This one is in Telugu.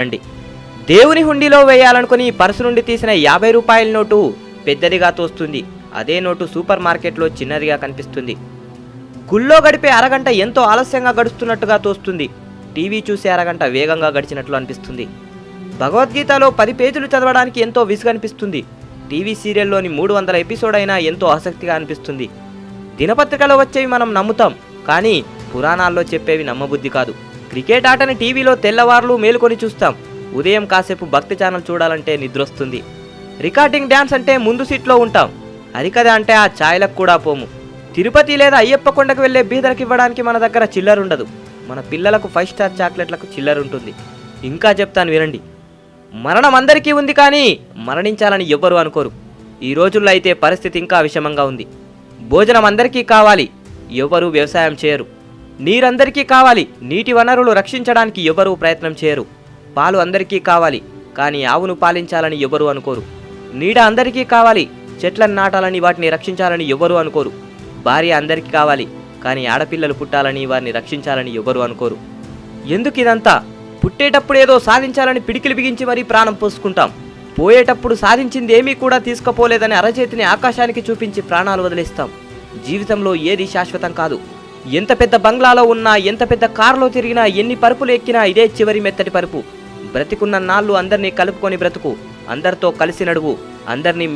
అండి. దేవుని హుండీలో వేయాలనుకుని పర్సు నుండి తీసిన 50 రూపాయల నోటు పెద్దదిగా తోస్తుంది. అదే నోటు సూపర్ మార్కెట్లో చిన్నదిగా కనిపిస్తుంది. గుళ్ళో గడిపే అరగంట ఎంతో ఆలస్యంగా గడుస్తున్నట్టుగా తోస్తుంది. టీవీ చూసే అరగంట వేగంగా గడిచినట్లు అనిపిస్తుంది. భగవద్గీతలో 10 పేజీలు చదవడానికి ఎంతో విసుగనిపిస్తుంది. టీవీ సీరియల్లోని 300 ఎపిసోడ్ అయినా ఎంతో ఆసక్తిగా అనిపిస్తుంది. దినపత్రికలో వచ్చేవి మనం నమ్ముతాం, కానీ పురాణాల్లో చెప్పేవి నమ్మబుద్ధి కాదు. క్రికెట్ ఆటని టీవీలో తెల్లవార్లు మేలుకొని చూస్తాం. ఉదయం కాసేపు భక్తి ఛానల్ చూడాలంటే నిద్రొస్తుంది. రికార్డింగ్ డ్యాన్స్ అంటే ముందు సీట్లో ఉంటాం. హరికథ అంటే ఆ ఛాయలకు కూడా పోము. తిరుపతి లేదా అయ్యప్ప కొండకు వెళ్లే బీదలకు ఇవ్వడానికి మన దగ్గర చిల్లరుండదు. మన పిల్లలకు 5 స్టార్ చాక్లెట్లకు చిల్లరుంటుంది. ఇంకా చెప్తాను వినండి. మరణం అందరికీ ఉంది, కానీ మరణించాలని ఎవ్వరూ అనుకోరు. ఈ రోజుల్లో అయితే పరిస్థితి ఇంకా విషమంగా ఉంది. భోజనం అందరికీ కావాలి, ఎవ్వరూ వ్యవసాయం చేయరు. నీరందరికీ కావాలి, నీటి వనరులు రక్షించడానికి ఎవ్వరూ ప్రయత్నం చేయరు. పాలు అందరికీ కావాలి, కానీ ఆవును పాలించాలని ఎవ్వరూ అనుకోరు. నీడ అందరికీ కావాలి, చెట్లను నాటాలని వాటిని రక్షించాలని ఎవ్వరూ అనుకోరు. భార్య అందరికీ కావాలి, కానీ ఆడపిల్లలు పుట్టాలని వారిని రక్షించాలని ఎవ్వరూ అనుకోరు. ఎందుకు ఇదంతా? పుట్టేటప్పుడు ఏదో సాధించాలని పిడికిలు బిగించి మరీ ప్రాణం పోసుకుంటాం. పోయేటప్పుడు సాధించింది ఏమీ కూడా తీసుకుపోలేదని అరచేతిని ఆకాశానికి చూపించి ప్రాణాలు వదిలేస్తాం. జీవితంలో ఏది శాశ్వతం కాదు. ఎంత పెద్ద బంగ్లాలో ఉన్నా, ఎంత పెద్ద కారులో తిరిగినా, ఎన్ని పరుపులు ఎక్కినా ఇదే చివరి మెత్తటి పరుపు. బ్రతికున్న నాళ్ళు అందరినీ కలుపుకొని బ్రతుకు, అందరితో కలిసి నడువు, అందరినీ